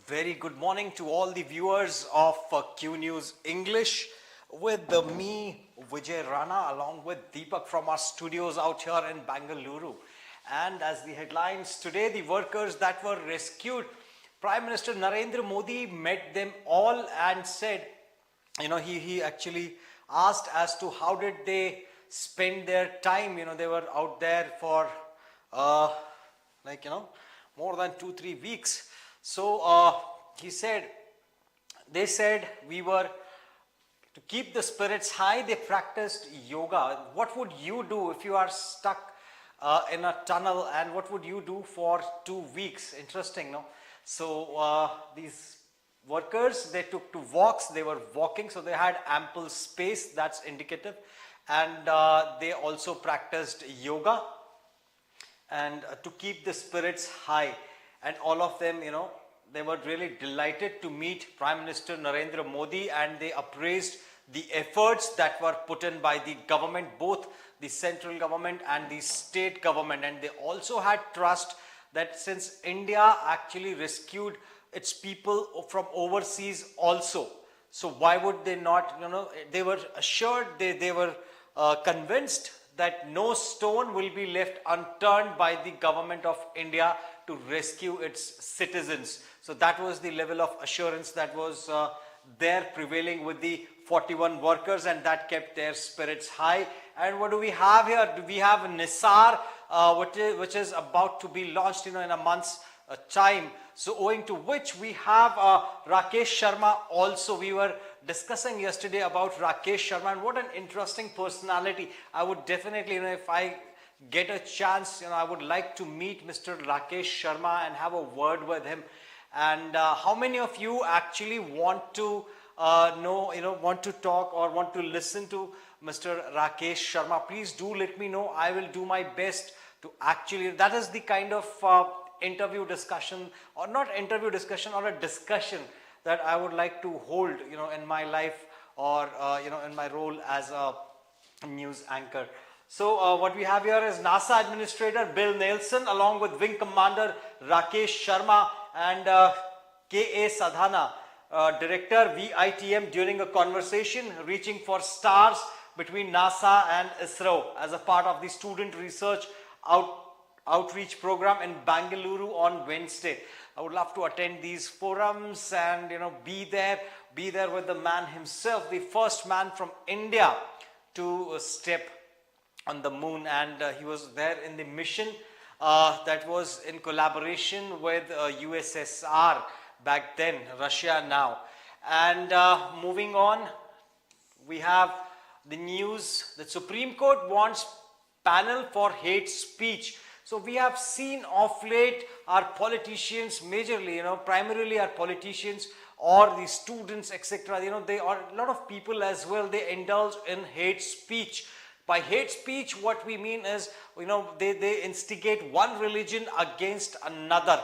Very good morning to all the viewers of QNews English with me, Vijay Rana, along with Deepak from our studios out here in Bangalore. And as the headlines today, the workers that were rescued, Prime Minister Narendra Modi met them all and said, he actually asked as to how did they spend their time. They were out there for more than 2-3 weeks. So they said we were to keep the spirits high. They practiced yoga. What would you do if you are stuck in a tunnel, and what would you do for 2 weeks? Interesting, no? So these workers, they took to walks. They were walking, so they had ample space. That's indicative, and they also practiced yoga and to keep the spirits high. And all of them, they were really delighted to meet Prime Minister Narendra Modi, and they appraised the efforts that were put in by the government, both the central government and the state government. And they also had trust that since India actually rescued its people from overseas also, so why would they not, they were assured, they were convinced that no stone will be left unturned by the government of India to rescue its citizens. So that was the level of assurance that was there prevailing with the 41 workers, and that kept their spirits high. And what do we have here? We have Nisar, which is about to be launched in a month's time. So owing to which we have Rakesh Sharma also. We were discussing yesterday about Rakesh Sharma, and what an interesting personality. I would definitely, if I get a chance, I would like to meet Mr. Rakesh Sharma and have a word with him. And how many of you actually want to want to talk or want to listen to Mr. Rakesh Sharma? Please do let me know. I will do my best to actually, that is the kind of interview discussion, or not interview discussion, or a discussion that I would like to hold, in my life, or, in my role as a news anchor. So what we have here is NASA Administrator Bill Nelson along with Wing Commander Rakesh Sharma and K.A. Sadhana, Director VITM, during a conversation reaching for stars between NASA and ISRO as a part of the student research outreach program in Bangalore on Wednesday. I would love to attend these forums and be there with the man himself, the first man from India to step on the moon. And he was there in the mission that was in collaboration with USSR back then, Russia now. And moving on, we have the news that Supreme Court wants panel for hate speech. So we have seen of late our politicians, majorly, primarily our politicians or the students, etc. They are a lot of people as well. They indulge in hate speech. By hate speech, what we mean is, they instigate one religion against another,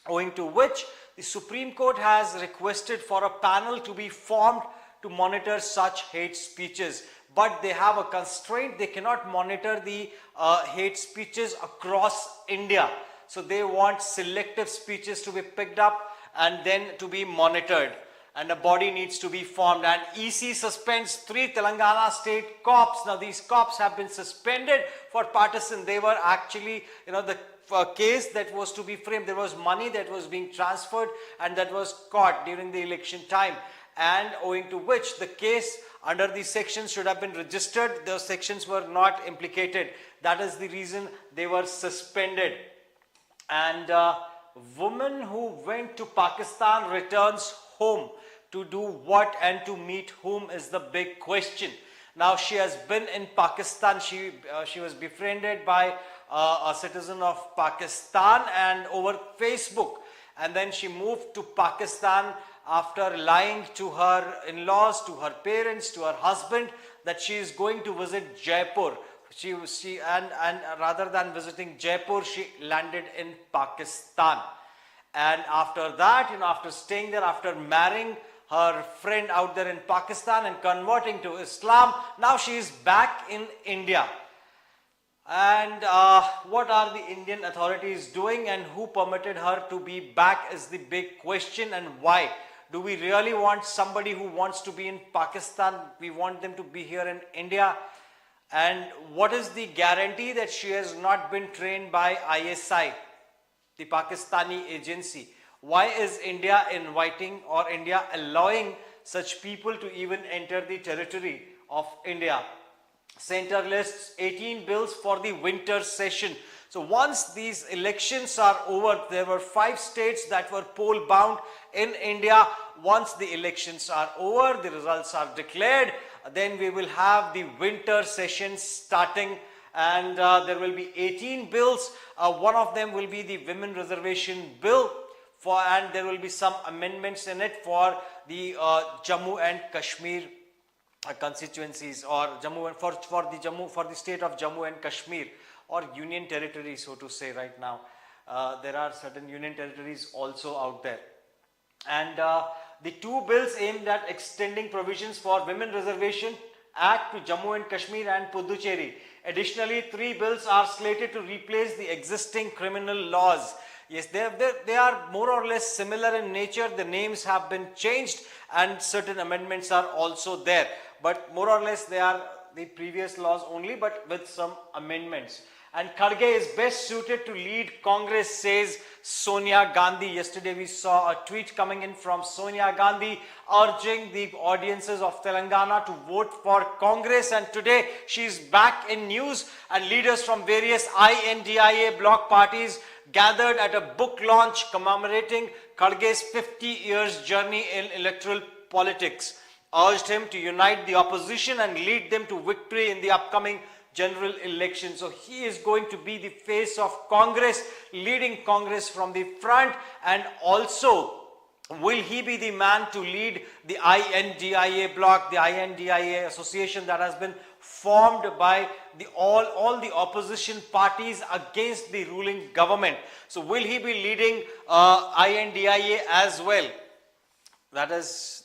owing to which the Supreme Court has requested for a panel to be formed to monitor such hate speeches. But they have a constraint. They cannot monitor the hate speeches across India. So they want selective speeches to be picked up and then to be monitored. And a body needs to be formed. And EC suspends 3 Telangana state cops. Now these cops have been suspended for partisan. They were actually, the case that was to be framed. There was money that was being transferred and that was caught during the election time. And owing to which the case under these sections should have been registered. Those sections were not implicated. That is the reason they were suspended. And woman who went to Pakistan returns home. To do what and to whom whom is the big question. Now she has been in Pakistan. She was befriended by a citizen of Pakistan and over Facebook. And then she moved to Pakistan after lying to her in-laws, to her parents, to her husband that she is going to visit Jaipur. And rather than visiting Jaipur, she landed in Pakistan. And after that, after staying there, after marrying her friend out there in Pakistan and converting to Islam, now she is back in India. And what are the Indian authorities doing, and who permitted her to be back is the big question. And why? Do we really want somebody who wants to be in Pakistan? We want them to be here in India. And what is the guarantee that she has not been trained by ISI, the Pakistani agency? Why is India inviting or India allowing such people to even enter the territory of India? Center lists 18 bills for the winter session. So once these elections are over, there were 5 states that were poll bound in India. Once the elections are over, the results are declared, then we will have the winter session starting, and there will be 18 bills. One of them will be the women reservation bill, and there will be some amendments in it for the Jammu and Kashmir constituencies, or for the state of Jammu and Kashmir, or union territory, so to say. Right now there are certain union territories also out there, and the 2 bills aimed at extending provisions for women reservation act to Jammu and Kashmir and Puducherry. Additionally, 3 bills are slated to replace the existing criminal laws. Yes, they are more or less similar in nature. The names have been changed and certain amendments are also there, but more or less they are the previous laws only, but with some amendments. And Kharge is best suited to lead Congress, says Sonia Gandhi. Yesterday we saw a tweet coming in from Sonia Gandhi urging the audiences of Telangana to vote for Congress, and today she is back in news, and leaders from various INDIA bloc parties gathered at a book launch commemorating Kharge's 50 years journey in electoral politics, urged him to unite the opposition and lead them to victory in the upcoming general election. So he is going to be the face of Congress, leading Congress from the front, and also will he be the man to lead the INDIA bloc, the INDIA association that has been formed by all the opposition parties against the ruling government. So will he be leading INDIA as well? That is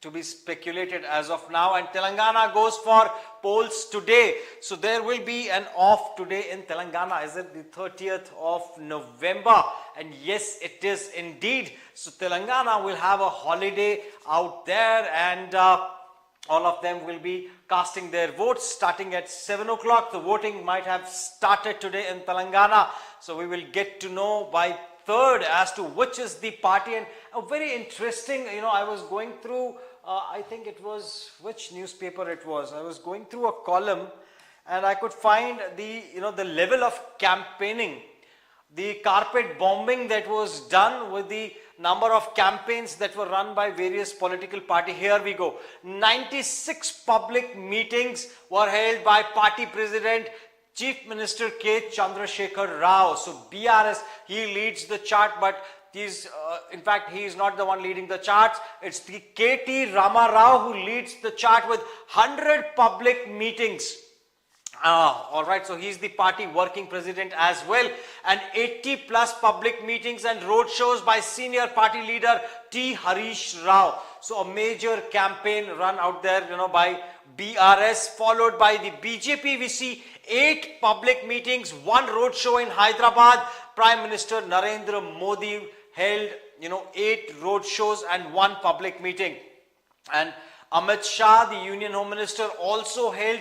to be speculated as of now. And Telangana goes for polls today. So there will be an off today in Telangana. Is it the 30th of November? And yes, it is indeed. So Telangana will have a holiday out there, and all of them will be casting their votes starting at 7 o'clock. The voting might have started today in Telangana. So we will get to know by 3rd as to which is the party. And a very interesting, I was going through, I think it was, which newspaper it was, I was going through a column and I could find the, the level of campaigning, the carpet bombing that was done with the number of campaigns that were run by various political parties. Here we go. 96 public meetings were held by party president Chief Minister K. Chandrasekhar Rao. So BRS, he leads the chart, but he's, in fact, he is not the one leading the charts. It's the KT Rama Rao who leads the chart with 100 public meetings. All right, so he's the party working president as well, and 80 plus public meetings and road shows by senior party leader T. Harish Rao. So a major campaign run out there, by BRS, followed by the BJP. We see 8 public meetings, 1 road show in Hyderabad. Prime Minister Narendra Modi held, 8 road shows and 1 public meeting. And Amit Shah, the Union Home Minister, also held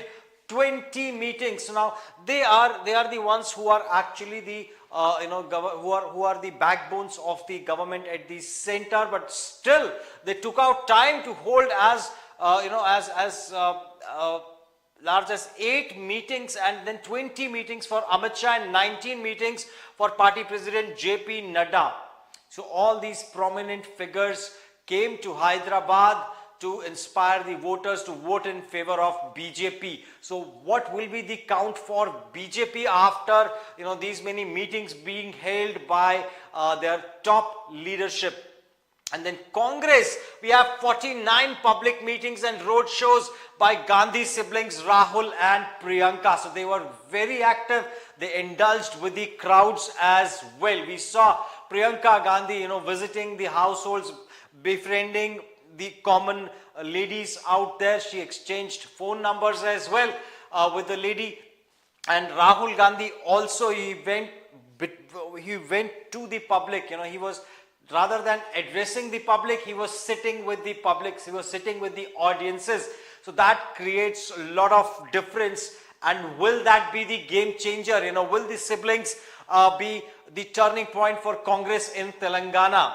20 meetings. So now they are the ones who are actually the who are the backbones of the government at the center, but still they took out time to hold as large as 8 meetings, and then 20 meetings for Amit Shah and 19 meetings for party president JP Nadda. So all these prominent figures came to Hyderabad to inspire the voters to vote in favor of BJP. So what will be the count for BJP after these many meetings being held by their top leadership? And then Congress, we have 49 public meetings and road shows by Gandhi siblings Rahul and Priyanka. So they were very active. They indulged with the crowds as well. We saw Priyanka Gandhi, visiting the households, befriending the common ladies out there. She exchanged phone numbers as well with the lady. And Rahul Gandhi also, he went to the public, he was, rather than addressing the public, he was sitting with the public, he was sitting with the audiences. So that creates a lot of difference. And will that be the game changer? Will the siblings be the turning point for Congress in Telangana?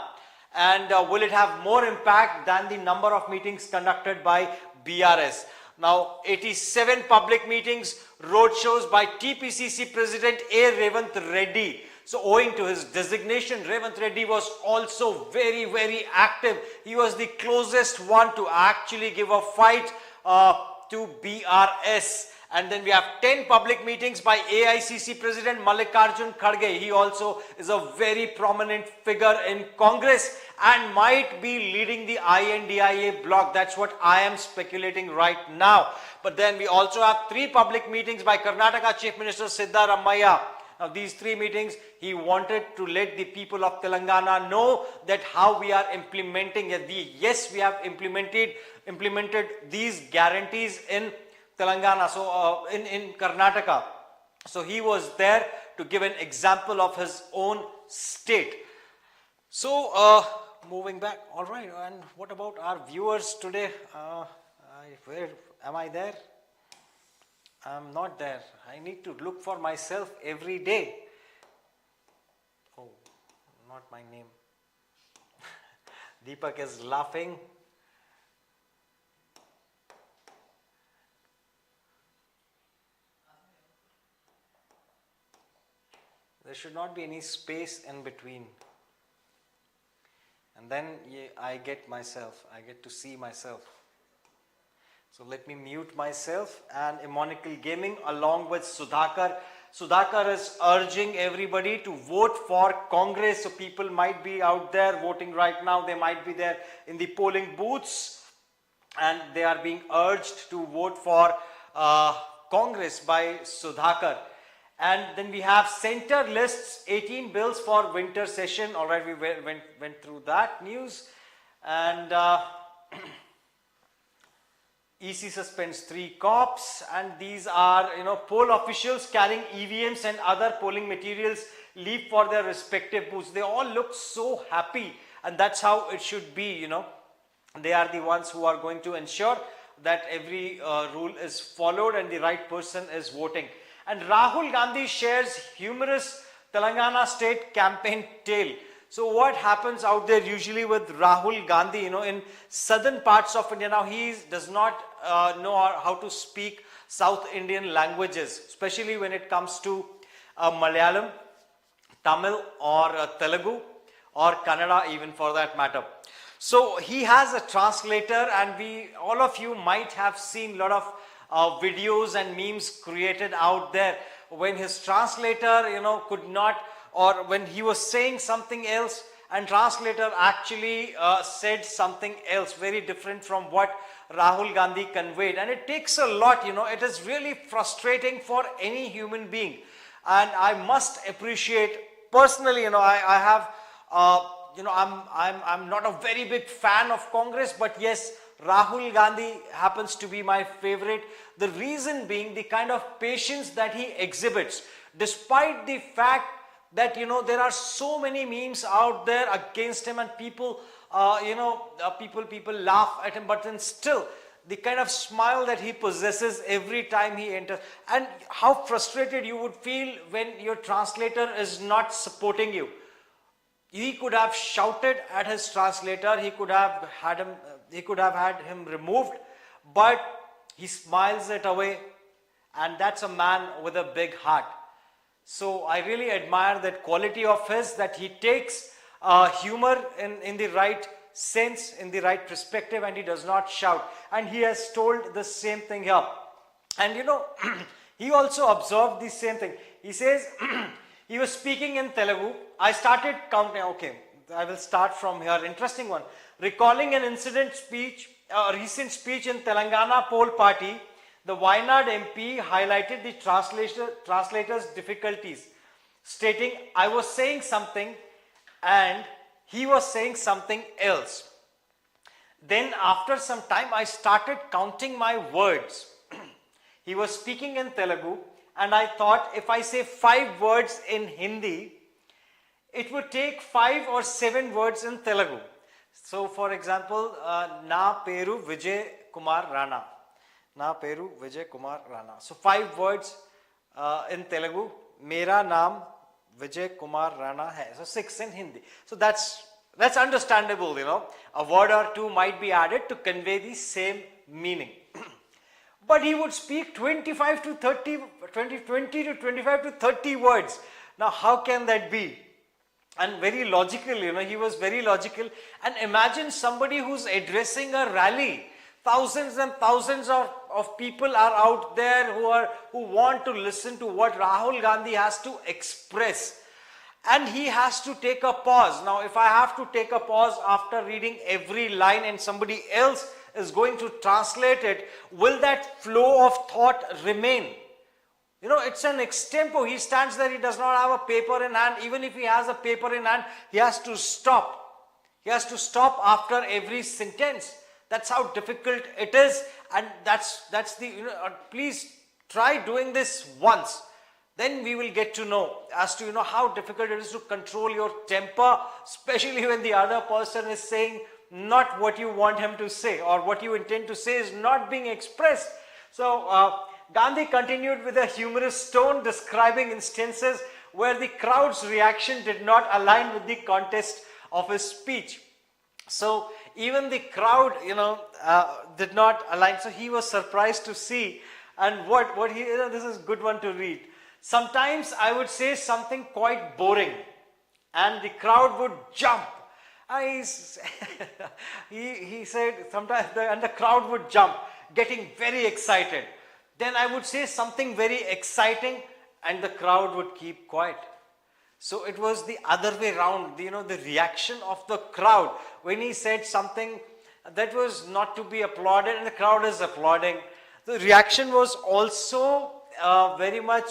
And will it have more impact than the number of meetings conducted by BRS? Now, 87 public meetings, roadshows by TPCC President A. Revanth Reddy. So, owing to his designation, Revanth Reddy was also very, very active. He was the closest one to actually give a fight to BRS. And then we have 10 public meetings by AICC President Mallikarjun Kharge. He also is a very prominent figure in Congress and might be leading the INDIA bloc. That's what I am speculating right now. But then we also have 3 public meetings by Karnataka Chief Minister Siddaramayya. Now these 3 meetings, he wanted to let the people of Telangana know that how we are implementing it. Yes, we have implemented these guarantees in Telangana, so in Karnataka. So he was there to give an example of his own state. So moving back, all right, and what about our viewers today? Where am I there? I'm not there. I need to look for myself every day. Oh, not my name. Deepak is laughing. There should not be any space in between. And then I get to see myself. So let me mute myself. And Emonical Gaming along with Sudhakar. Sudhakar is urging everybody to vote for Congress. So people might be out there voting right now. They might be there in the polling booths. And they are being urged to vote for Congress by Sudhakar. And then we have center lists, 18 bills for winter session. All right, we went through that news. And EC suspends 3 cops. And these are, poll officials carrying EVMs and other polling materials leave for their respective booths. They all look so happy. And that's how it should be, They are the ones who are going to ensure that every rule is followed and the right person is voting. And Rahul Gandhi shares humorous Telangana state campaign tale. So what happens out there usually with Rahul Gandhi, in southern parts of India, now he does not know how to speak South Indian languages, especially when it comes to Malayalam, Tamil or Telugu or Kannada even for that matter. So he has a translator, and all of you might have seen a lot of videos and memes created out there when his translator could not, or when he was saying something else and translator actually said something else very different from what Rahul Gandhi conveyed. And it takes a lot, it is really frustrating for any human being. And I must appreciate personally, I have I'm not a very big fan of Congress, but yes, Rahul Gandhi happens to be my favorite. The reason being the kind of patience that he exhibits, despite the fact that there are so many memes out there against him, and people people laugh at him, but then still the kind of smile that he possesses every time he enters, and how frustrated you would feel when your translator is not supporting you. He could have shouted at his translator, he could have had him removed, but he smiles it away, and that's a man with a big heart. So I really admire that quality of his, that he takes humor in the right sense, in the right perspective, and he does not shout. And he has told the same thing here. And he also observed the same thing. He says, he was speaking in Telugu. I started counting. Okay, I will start from here. Interesting one. Recalling an recent speech in Telangana poll party, the Wayanad MP highlighted the translator's difficulties, stating, I was saying something and he was saying something else. Then after some time, I started counting my words. He was speaking in Telugu and I thought if I say 5 words in Hindi, it would take 5 or 7 words in Telugu. So for example, Na Peru Vijay Kumar Rana. Na Peru Vijay Kumar Rana. So 5 words in Telugu. Mera naam Vijay Kumar Rana hai. So 6 in Hindi. So that's understandable, you know. A word or two might be added to convey the same meaning. But he would speak 20 to 25 to 30 words. Now how can that be? And very logical, you know, he was very logical. And imagine somebody who's addressing a rally. Thousands and thousands of people are out there who want to listen to what Rahul Gandhi has to express. And he has to take a pause. Now, if I have to take a pause after reading every line and somebody else is going to translate it, will that flow of thought remain? You know, it's an extempo. He stands there, he does not have a paper in hand. Even if he has a paper in hand, he has to stop. He has to stop after every sentence. That's how difficult it is. And that's the, you know, please try doing this once. Then we will get to know as to, you know, how difficult it is to control your temper, especially when the other person is saying not what you want him to say, or what you intend to say is not being expressed. So, Gandhi continued with a humorous tone, describing instances where the crowd's reaction did not align with the context of his speech. So even the crowd, you know, did not align. So he was surprised to see, and what he, you know, this is a good one to read. Sometimes I would say something quite boring, and the crowd would jump. He said sometimes, and the crowd would jump, getting very excited. Then I would say something very exciting and the crowd would keep quiet. So it was the other way around, you know, the reaction of the crowd when he said something that was not to be applauded and the crowd is applauding. The reaction was also very much,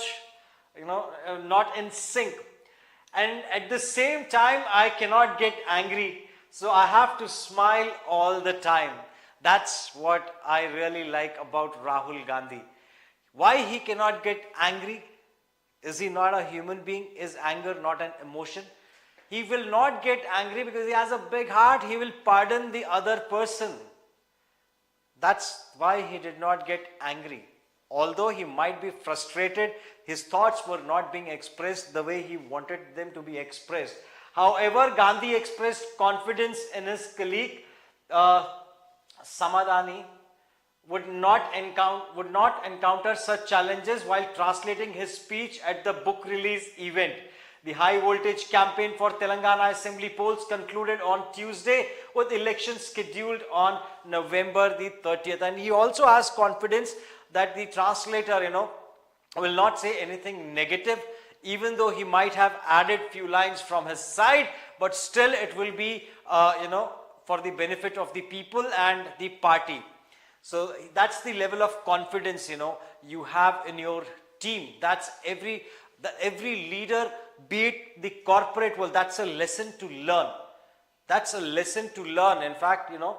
you know, not in sync. And at the same time, I cannot get angry. So I have to smile all the time. That's what I really like about Rahul Gandhi. Why he cannot get angry? Is he not a human being? Is anger not an emotion? He will not get angry because he has a big heart. He will pardon the other person. That's why he did not get angry. Although he might be frustrated, his thoughts were not being expressed the way he wanted them to be expressed. However, Gandhi expressed confidence in his colleague, Samadhani, would not encounter such challenges while translating his speech at the book release event. The high voltage campaign for Telangana Assembly polls concluded on Tuesday with elections scheduled on November the 30th. And he also has confidence that the translator, you know, will not say anything negative, even though he might have added few lines from his side, but still it will be, you know, for the benefit of the people and the party. So that's the level of confidence, you know, you have in your team. That's every leader, be it the corporate world, that's a lesson to learn. That's a lesson to learn. In fact, you know,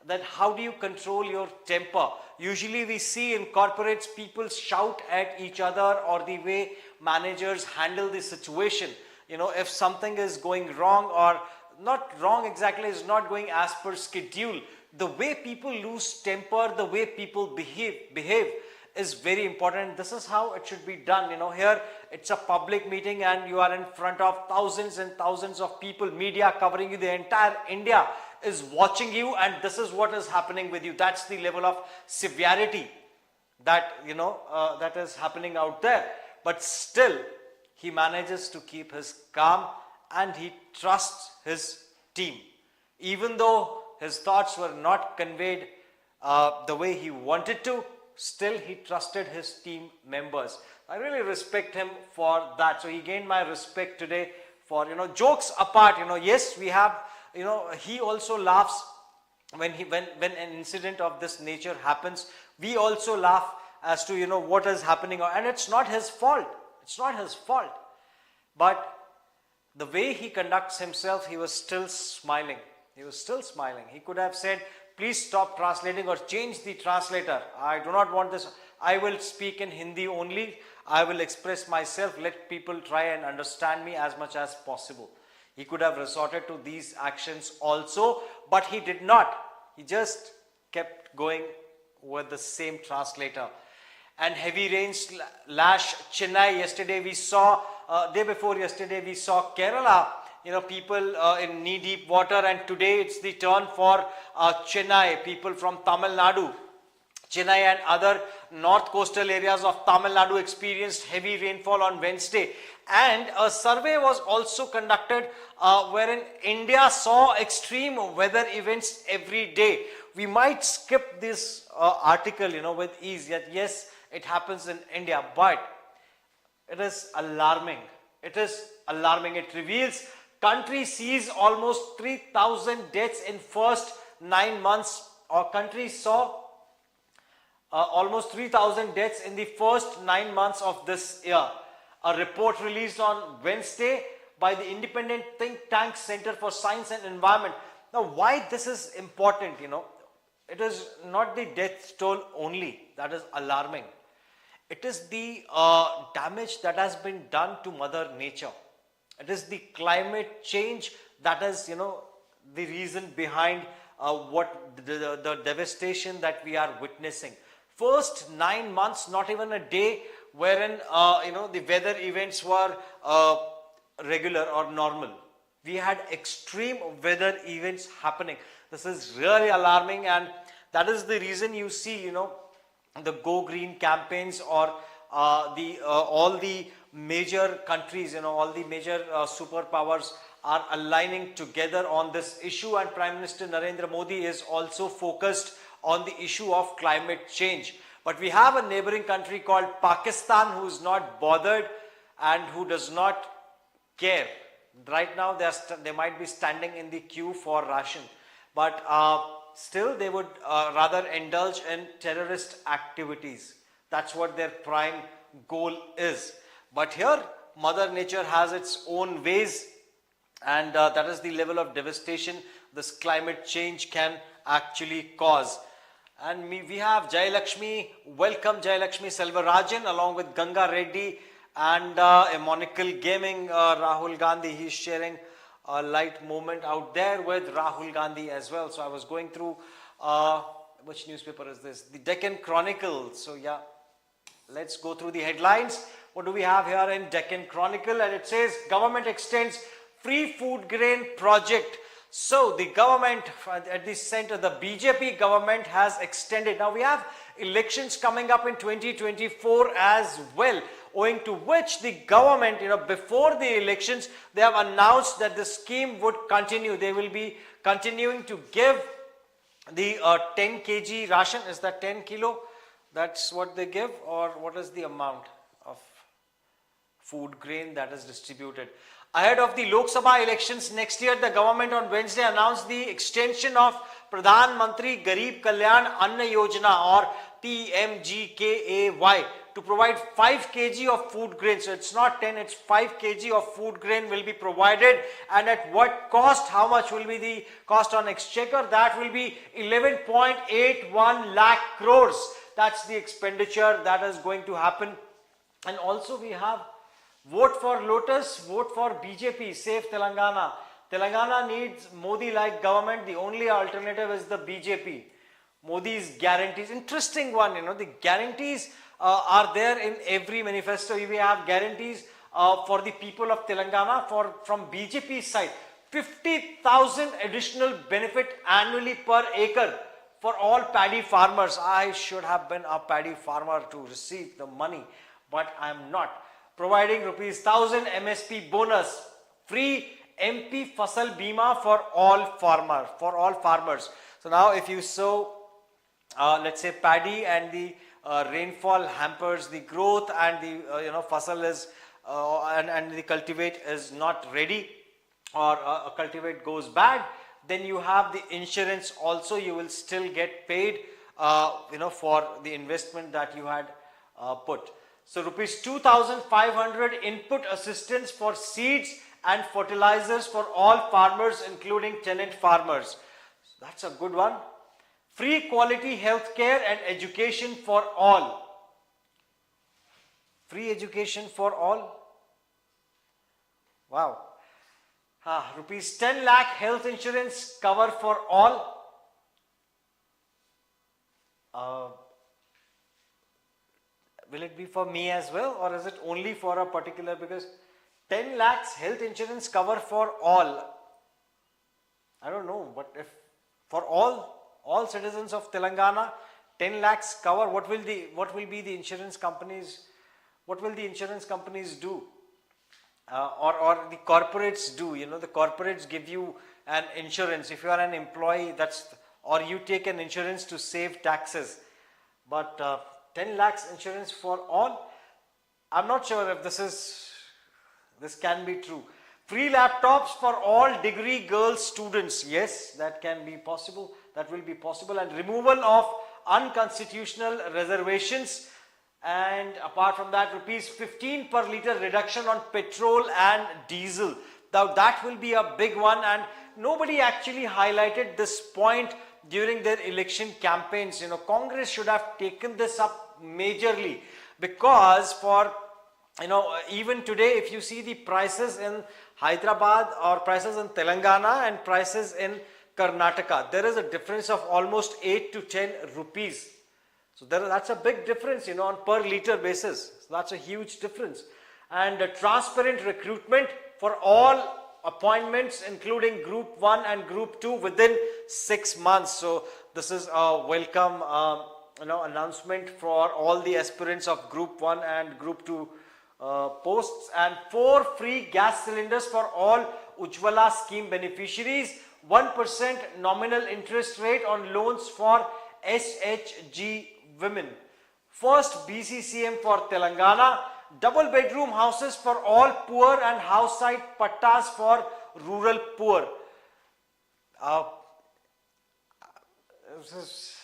that how do you control your temper? Usually we see in corporates people shout at each other, or the way managers handle the situation. You know, if something is going wrong, or not wrong exactly, is not going as per schedule, the way people lose temper, the way people behave is very important. This is how it should be done. You know, here it's a public meeting and you are in front of thousands and thousands of people, media covering you, the entire India is watching you, and this is what is happening with you. That's the level of severity that, you know, that is happening out there. But still, he manages to keep his calm and he trusts his team. Even though his thoughts were not conveyed the way he wanted to, still he trusted his team members. I really respect him for that. So he gained my respect today for, you know, jokes apart, you know, yes, we have, you know, he also laughs when an incident of this nature happens. We also laugh as to, you know, what is happening, and it's not his fault. It's not his fault. But the way he conducts himself, he was still smiling. He was still smiling. He could have said, please stop translating or change the translator. I do not want this. I will speak in Hindi only. I will express myself. Let people try and understand me as much as possible. He could have resorted to these actions also, but he did not. He just kept going with the same translator. And heavy rains lash Chennai. Yesterday we saw, day before yesterday we saw Kerala, people in knee-deep water, and today it's the turn for Chennai, people from Tamil Nadu. Chennai and other north coastal areas of Tamil Nadu experienced heavy rainfall on Wednesday. And a survey was also conducted wherein India saw extreme weather events every day. We might skip this article, with ease, yet yes, it happens in India, but it is alarming. It is alarming. It reveals country sees almost 3,000 deaths in first 9 months. Our country saw almost 3,000 deaths in the first 9 months of this year. A report released on Wednesday by the independent think tank Center for Science and Environment. Now, why this is important, it is not the death toll only that is alarming. It is the damage that has been done to Mother Nature. It is the climate change that is, the reason behind what the devastation that we are witnessing. First 9 months, not even a day wherein, the weather events were regular or normal. We had extreme weather events happening. This is really alarming, and that is the reason you see, the Go Green campaigns, or all the major countries, all the major superpowers are aligning together on this issue, and Prime Minister Narendra Modi is also focused on the issue of climate change. But we have a neighboring country called Pakistan who is not bothered and who does not care. Right now they might be standing in the queue for ration, but still they would rather indulge in terrorist activities. That's what their prime goal is. But here Mother Nature has its own ways, and that is the level of devastation this climate change can actually cause. And we have Jai Lakshmi, welcome Jai Lakshmi Selvarajan, along with Ganga Reddy and a monocle gaming Rahul Gandhi. He's sharing a light moment out there with Rahul Gandhi as well. So I was going through, which newspaper is this? The Deccan Chronicle. So yeah, let's go through the headlines. What do we have here in Deccan Chronicle? And it says, government extends free food grain project. So the government at the center, the BJP government has extended. Now we have elections coming up in 2024 as well, owing to which the government, before the elections, they have announced that the scheme would continue. They will be continuing to give the 10 kg ration. Is that 10 kilo? That's what they give, or what is the amount of food grain that is distributed? Ahead of the Lok Sabha elections next year, the government on Wednesday announced the extension of Pradhan Mantri Garib Kalyan Anna Yojana, or PMGKAY, to provide 5 kg of food grain. So it's not 10, it's 5 kg of food grain will be provided. And at what cost? How much will be the cost on exchequer? That will be 11.81 lakh crores. That's the expenditure that is going to happen. And also we have vote for Lotus, vote for BJP, save Telangana. Telangana needs Modi-like government. The only alternative is the BJP. Modi's guarantees. Interesting one, the guarantees are there in every manifesto. We have guarantees for the people of Telangana from BJP's side. 50,000 additional benefit annually per acre for all paddy farmers. I should have been a paddy farmer to receive the money, but I am not. Providing rupees 1,000 MSP bonus, free MP Fasal Bima for all farmers. So now if you sow, let's say paddy, and the rainfall hampers the growth, and the fasal is and the cultivate is not ready, or cultivate goes bad, then you have the insurance also. You will still get paid for the investment that you had put. So rupees 2,500 input assistance for seeds and fertilizers for all farmers, including tenant farmers. That's a good one. Free quality healthcare and education for all. Free education for all. Wow. Rupees 10 lakh health insurance cover for all. Will it be for me as well, or is it only for a particular, because 10 lakhs health insurance cover for all. I don't know, but if for all citizens of Telangana, 10 lakhs cover, what will be the insurance companies, what will the insurance companies do? Or the corporates do, the corporates give you an insurance. If you are an employee, or you take an insurance to save taxes. But 10 lakhs insurance for all, I'm not sure if this can be true. Free laptops for all degree girl students. Yes, that can be possible. That will be possible. And removal of unconstitutional reservations. And apart from that, rupees 15 per litre reduction on petrol and diesel. Now that will be a big one, and nobody actually highlighted this point during their election campaigns. Congress should have taken this up majorly, because for even today, if you see the prices in Hyderabad or prices in Telangana and prices in Karnataka, there is a difference of almost 8 to 10 rupees. So that's a big difference, on per litre basis. So that's a huge difference. And transparent recruitment for all appointments, including Group 1 and Group 2, within 6 months. So this is a welcome announcement for all the aspirants of Group 1 and Group 2 posts. And 4 free gas cylinders for all Ujjwala scheme beneficiaries. 1% nominal interest rate on loans for SHG women. First BCCM for Telangana. Double bedroom houses for all poor and house site pattas for rural poor. This is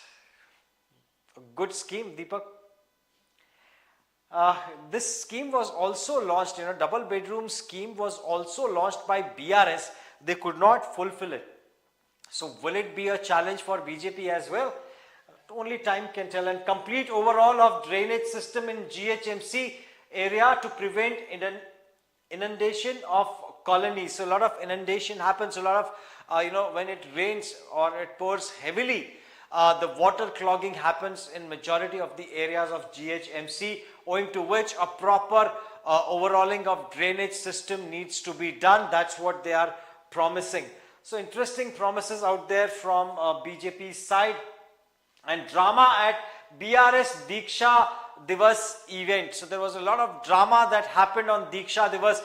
a good scheme, Deepak. This scheme was also launched, double bedroom scheme was also launched by BRS. They could not fulfill it. So will it be a challenge for BJP as well? Only time can tell. And complete overhaul of drainage system in GHMC area to prevent inundation of colonies. So a lot of inundation happens, a lot of when it rains or it pours heavily, the water clogging happens in majority of the areas of GHMC, owing to which a proper overhauling of drainage system needs to be done. That's what they are promising. So interesting promises out there from BJP's side. And drama at BRS Diksha Divas event. So there was a lot of drama that happened on Diksha Divas.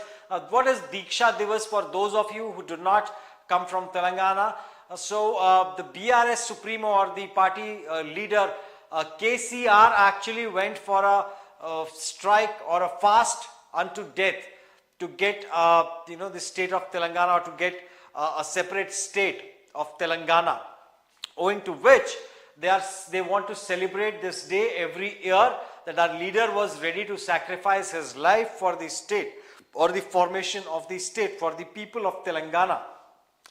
What is Diksha Divas for those of you who do not come from Telangana? The BRS Supremo, or the party leader KCR, actually went for a strike or a fast unto death to get the state of Telangana, or to get a separate state of Telangana, owing to which they want to celebrate this day every year, that our leader was ready to sacrifice his life for the state, or the formation of the state, for the people of Telangana.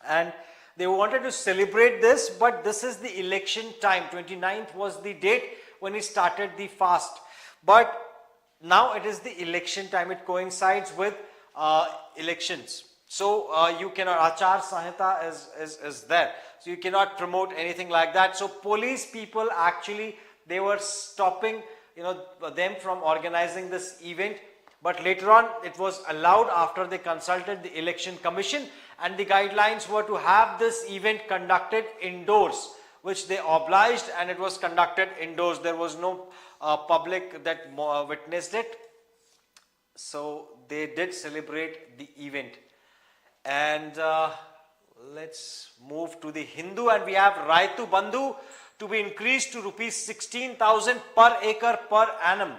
And they wanted to celebrate this, but this is the election time. 29th was the date when he started the fast. But now it is the election time. It coincides with elections. So you cannot, Achar Sanhita is there. So you cannot promote anything like that. So police people actually, they were stopping them from organizing this event. But later on it was allowed after they consulted the election commission, and the guidelines were to have this event conducted indoors, which they obliged, and it was conducted indoors. There was no public that witnessed it. So they did celebrate the event. And let's move to the Hindu, and we have Raitu Bandhu to be increased to rupees 16,000 per acre per annum.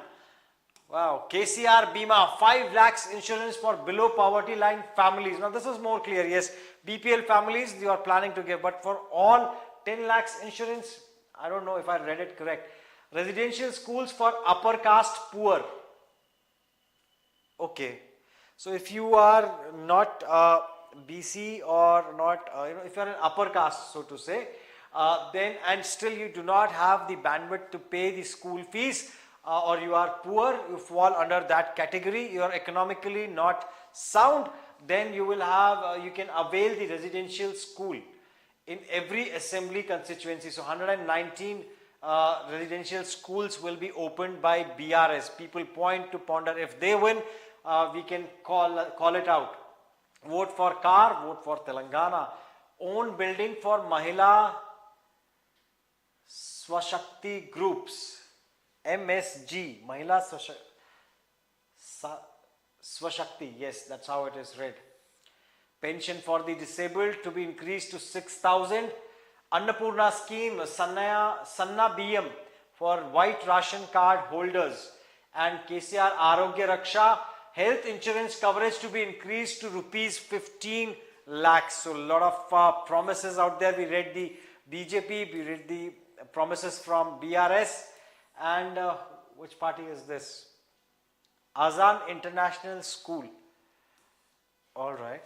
Wow. KCR Bima, 5 lakhs insurance for below poverty line families. Now this is more clear. Yes, BPL families you are planning to give, but for all 10 lakhs insurance, I don't know if I read it correct. Residential schools for upper caste poor. Okay. So if you are not BC or not, if you are an upper caste, so to say, then and still you do not have the bandwidth to pay the school fees, or you are poor, you fall under that category, you are economically not sound, then you will have, you can avail the residential school in every assembly constituency. So 119 residential schools will be opened by BRS. People point to ponder, if they win, we can call it out. Vote for car, vote for Telangana. Own building for Mahila Swashakti groups, MSG, Mahila Swashakti, yes, that's how it is read. Pension for the disabled to be increased to 6,000. Annapurna scheme, Sanna BM for white ration card holders. And KCR Arogya Raksha, health insurance coverage to be increased to rupees 15 lakhs. So a lot of promises out there. We read the BJP, we read the promises from BRS, and which party is this? Azan International School. All right.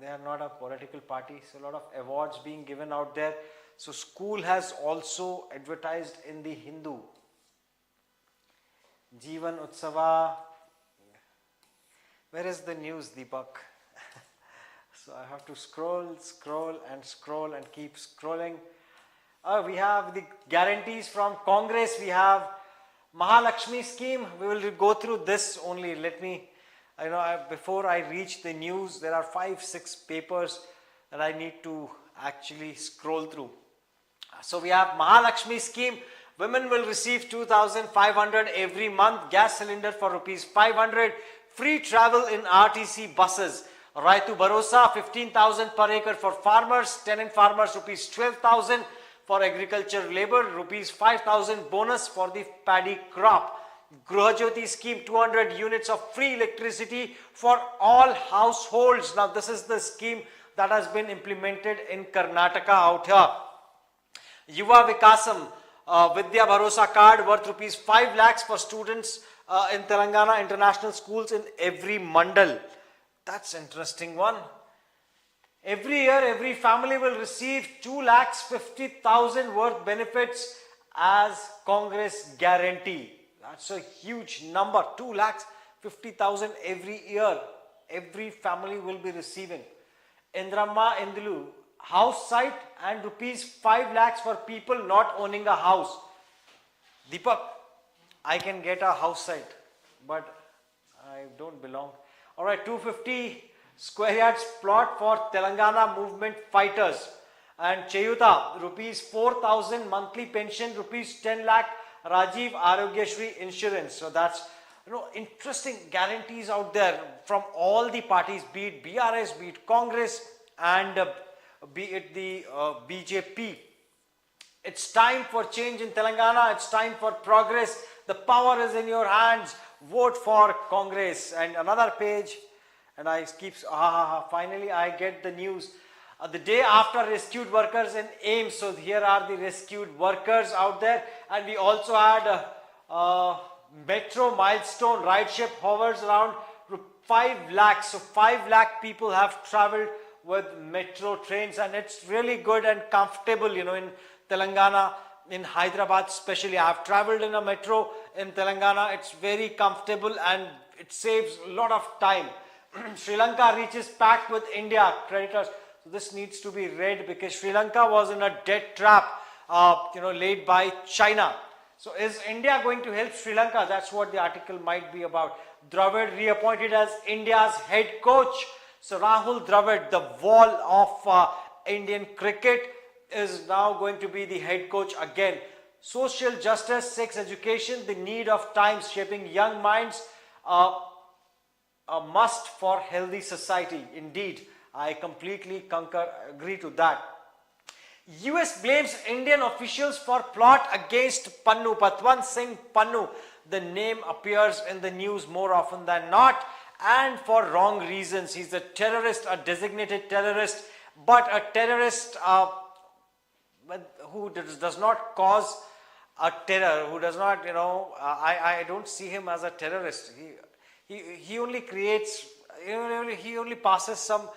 They are not a political party, so a lot of awards being given out there. So school has also advertised in the Hindu. Jeevan Utsava. Where is the news, Deepak? So I have to scroll and keep scrolling. We have the guarantees from Congress. We have Mahalakshmi scheme. We will go through this only. Let me, before I reach the news, there are 5-6 papers that I need to actually scroll through. So we have Mahalakshmi scheme. Women will receive 2,500 every month. Gas cylinder for rupees 500. Free travel in RTC buses. Raitu Bharosa, 15,000 per acre for farmers. Tenant farmers rupees 12,000 for agriculture labor. Rupees 5,000 bonus for the paddy crop. Grihajyoti scheme, 200 units of free electricity for all households. Now this is the scheme that has been implemented in Karnataka out here. Yuva Vikasam Vidya Bharosa card worth rupees 5 lakhs for students in Telangana international schools in every mandal. That's interesting one. Every year, every family will receive 2,50,000 worth benefits as Congress guarantee. That's a huge number. 2,50,000 every year. Every family will be receiving. Indramma Indulu, house site and rupees 5 lakhs for people not owning a house. Deepak, I can get a house site, but I don't belong. Alright, 250 square yards plot for Telangana movement fighters. And Chayuta, rupees 4,000 monthly pension, rupees 10 lakh Rajiv Arogyashri insurance. So that's, interesting guarantees out there from all the parties, be it BRS, be it Congress, and be it the BJP. It's time for change in Telangana. It's time for progress. The power is in your hands. Vote for Congress. And another page, and I keep, finally I get the news. The day after rescued workers in AIMS. So here are the rescued workers out there. And we also had metro milestone. Rideship hovers around 5 lakhs. So 5 lakh people have traveled with metro trains, and it's really good and comfortable, in Telangana, in Hyderabad especially. I have traveled in a metro in Telangana. It's very comfortable and it saves a lot of time. Sri Lanka reaches pact with India creditors. So this needs to be read because Sri Lanka was in a debt trap, laid by China. So is India going to help Sri Lanka? That's what the article might be about. Dravid reappointed as India's head coach. So Rahul Dravid, the wall of Indian cricket, is now going to be the head coach again. Social justice, sex education, the need of times shaping young minds, a must for healthy society. Indeed, I completely agree to that. US blames Indian officials for plot against Pannu. Patwan Singh Pannu, the name appears in the news more often than not, and for wrong reasons. He's a terrorist, a designated terrorist, but a terrorist who does not cause a terror, who does not, I don't see him as a terrorist. He only creates, he only passes some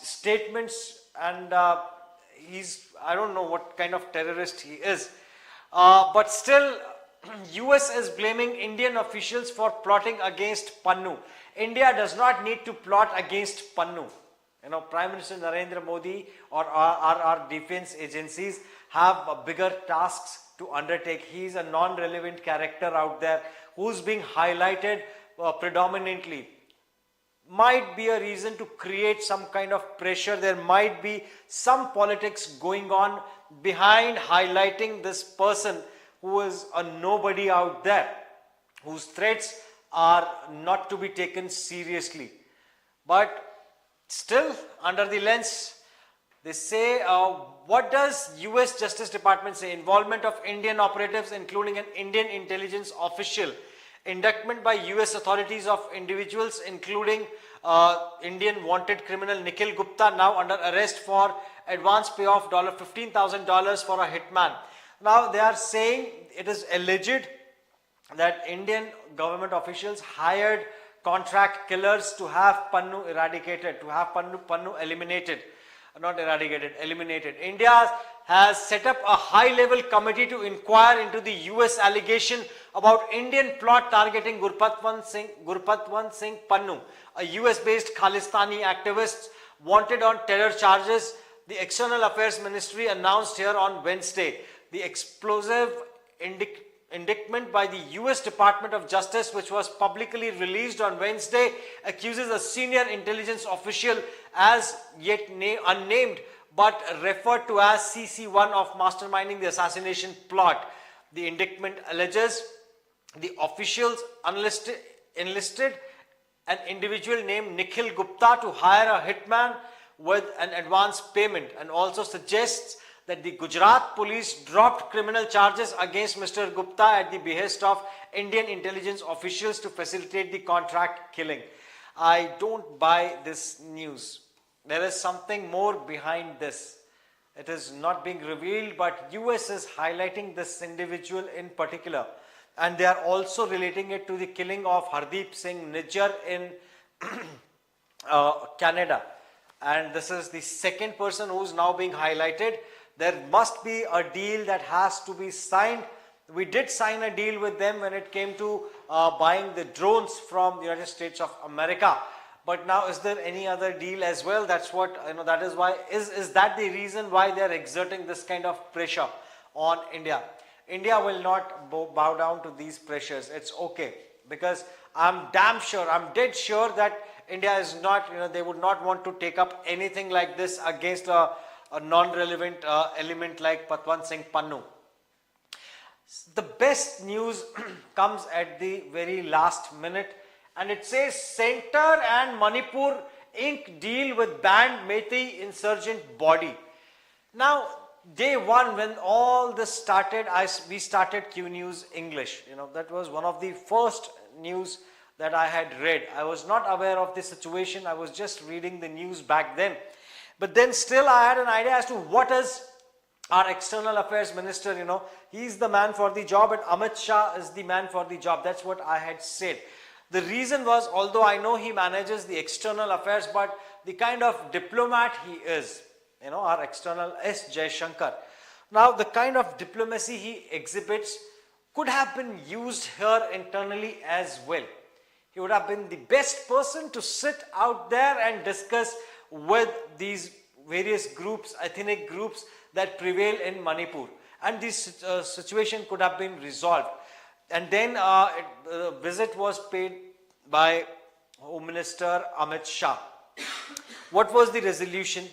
statements, and I don't know what kind of terrorist he is. But still, US is blaming Indian officials for plotting against Pannu. India does not need to plot against Pannu. Prime Minister Narendra Modi or our defense agencies have bigger tasks to undertake. He is a non-relevant character out there who's being highlighted predominantly. Might be a reason to create some kind of pressure. There might be some politics going on behind highlighting this person who is a nobody out there, whose threats are not to be taken seriously. But still, under the lens, they say, what does US Justice Department say? Involvement of Indian operatives, including an Indian intelligence official. Indictment by US authorities of individuals, including Indian wanted criminal Nikhil Gupta, now under arrest for advance payoff $15,000 for a hitman. Now they are saying it is alleged that Indian government officials hired contract killers to have Pannu eradicated, to have Pannu eliminated. Not eradicated, eliminated. India has set up a high-level committee to inquire into the US allegation about Indian plot targeting Gurpatwant Singh Pannu, a US-based Khalistani activist wanted on terror charges. The External Affairs Ministry announced here on Wednesday. The explosive indictment by the US Department of Justice, which was publicly released on Wednesday, accuses a senior intelligence official, as yet unnamed but referred to as CC1, of masterminding the assassination plot. The indictment alleges the officials enlisted an individual named Nikhil Gupta to hire a hitman with an advance payment, and also suggests that the Gujarat police dropped criminal charges against Mr. Gupta at the behest of Indian intelligence officials to facilitate the contract killing. I don't buy this news. There is something more behind this. It is not being revealed, but US is highlighting this individual in particular. And they are also relating it to the killing of Hardeep Singh Nijjar in Canada. And this is the second person who is now being highlighted. There must be a deal that has to be signed. We did sign a deal with them when it came to buying the drones from the United States of America. But now, is there any other deal as well? That's what, that is why, is that the reason why they are exerting this kind of pressure on India? India will not bow down to these pressures. It's okay, because I'm dead sure that India is not, they would not want to take up anything like this against a non-relevant element like Patwant Singh Pannu. The best news comes at the very last minute, and it says Center and Manipur Inc. deal with banned Meitei insurgent body. Now, day one, when all this started, we started QNews English. That was one of the first news that I had read. I was not aware of the situation. I was just reading the news back then. But then still I had an idea as to what is our External Affairs Minister, he's the man for the job, and Amit Shah is the man for the job. That's what I had said. The reason was, although I know he manages the external affairs, but the kind of diplomat he is, our external S. Jaishankar. Now, the kind of diplomacy he exhibits could have been used here internally as well. He would have been the best person to sit out there and discuss with these various groups, ethnic groups that prevail in Manipur, and this situation could have been resolved. And then a visit was paid by Home Minister Amit Shah. What was the resolution?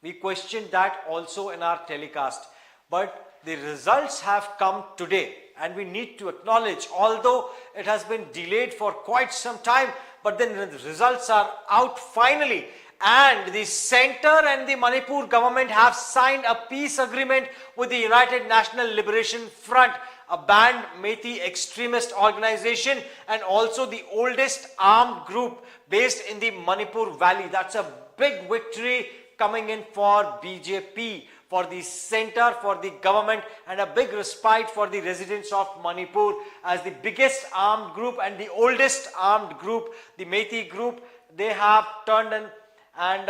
We questioned that also in our telecast, but the results have come today, and we need to acknowledge, although it has been delayed for quite some time, but then the results are out finally. And the center and the Manipur government have signed a peace agreement with the United National Liberation Front, a banned Meitei extremist organization and also the oldest armed group based in the Manipur Valley. That's a big victory coming in for BJP, for the center, for the government, and a big respite for the residents of Manipur as the biggest armed group and the oldest armed group, the Meitei group. They have turned in and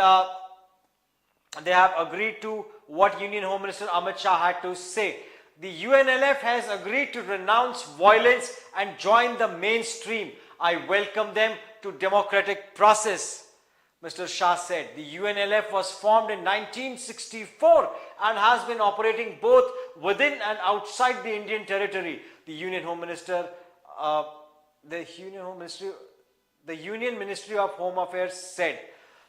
they have agreed to what Union Home Minister Amit Shah had to say. The UNLF has agreed to renounce violence and join the mainstream. I welcome them to democratic process. Mr. Shah said the UNLF was formed in 1964 and has been operating both within and outside the Indian territory. The Union Home Ministry of Home Affairs said.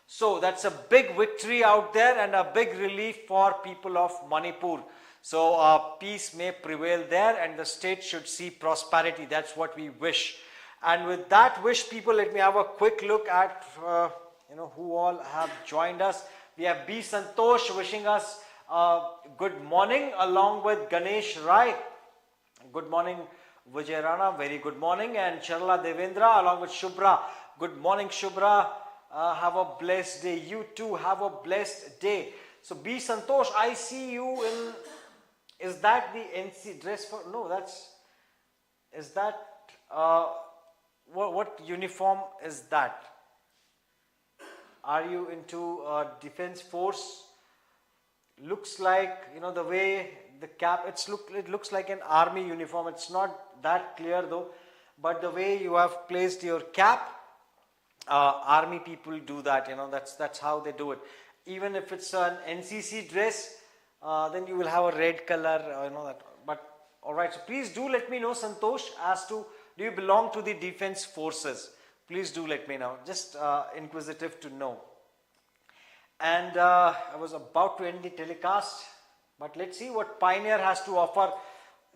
So that's a big victory out there and a big relief for people of Manipur. So peace may prevail there and the state should see prosperity. That's what we wish. And with that wish, people, let me have a quick look at who all have joined us. We have B. Santosh wishing us good morning along with Ganesh Rai. Good morning, Vijay Rana. Very good morning. And Charla Devendra along with Shubhra. Good morning, Shubhra. Have a blessed day. You too have a blessed day. So B. Santosh, I see you in, is that the NC dress for, no, that's, is that, what uniform is that? Are you into defense force? Looks like, the way the cap, it looks like an army uniform. It's not that clear though, but the way you have placed your cap, army people do that, that's how they do it. Even if it's an NCC dress, then you will have a red color, that. But alright, so please do let me know, Santosh, as to do you belong to the defense forces? Please do let me know. Just inquisitive to know. And I was about to end the telecast, but let's see what Pioneer has to offer.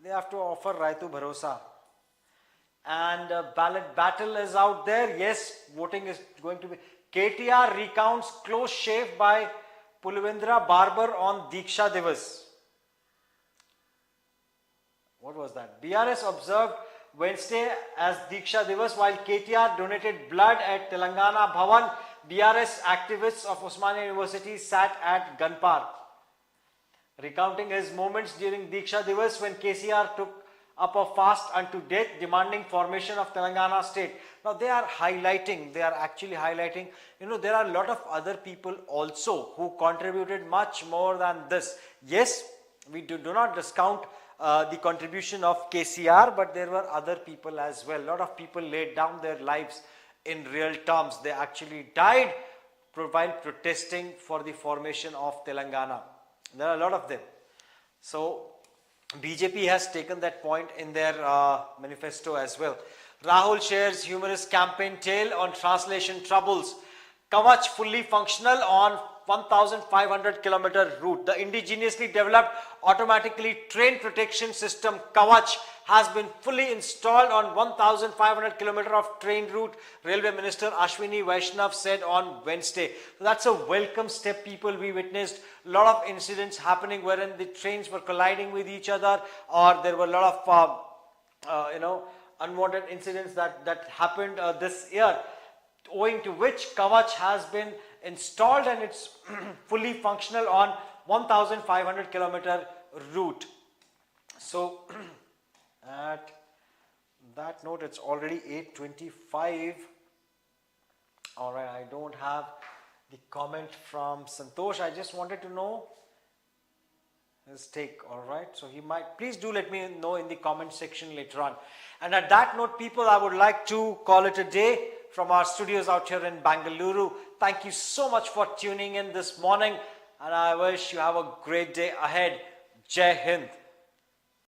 They have to offer Raitu Bharosa. And ballot battle is out there. Yes, voting is going to be. KTR recounts close shave by Pulvendra Barber on Diksha Divas. What was that? BRS observed Wednesday as Diksha Divas while KTR donated blood at Telangana Bhavan. BRS activists of Osmania University sat at Gun Park, recounting his moments during Diksha Divas when KCR took up a fast unto death demanding formation of Telangana state. Now they are actually highlighting, there are a lot of other people also who contributed much more than this. Yes, we do not discount the contribution of KCR, but there were other people as well. A lot of people laid down their lives in real terms. They actually died while protesting for the formation of Telangana. There are a lot of them. So BJP has taken that point in their manifesto as well. Rahul shares humorous campaign tale on translation troubles. Kavach fully functional on 1,500 kilometer route. The indigenously developed automatically trained protection system Kavach has been fully installed on 1,500 kilometer of train route, Railway Minister Ashwini Vaishnav said on Wednesday. So that's a welcome step, people. We witnessed a lot of incidents happening wherein the trains were colliding with each other, or there were a lot of unwanted incidents that happened this year, owing to which Kavach has been installed and it's fully functional on 1,500 kilometer route. So at that note, it's already 8:25. All right, I don't have the comment from Santosh. I just wanted to know his take. All right, so he might, please do let me know in the comment section later on. And at that note, people, I would like to call it a day from our studios out here in Bangalore. Thank you so much for tuning in this morning, and I wish you have a great day ahead. Jai Hind.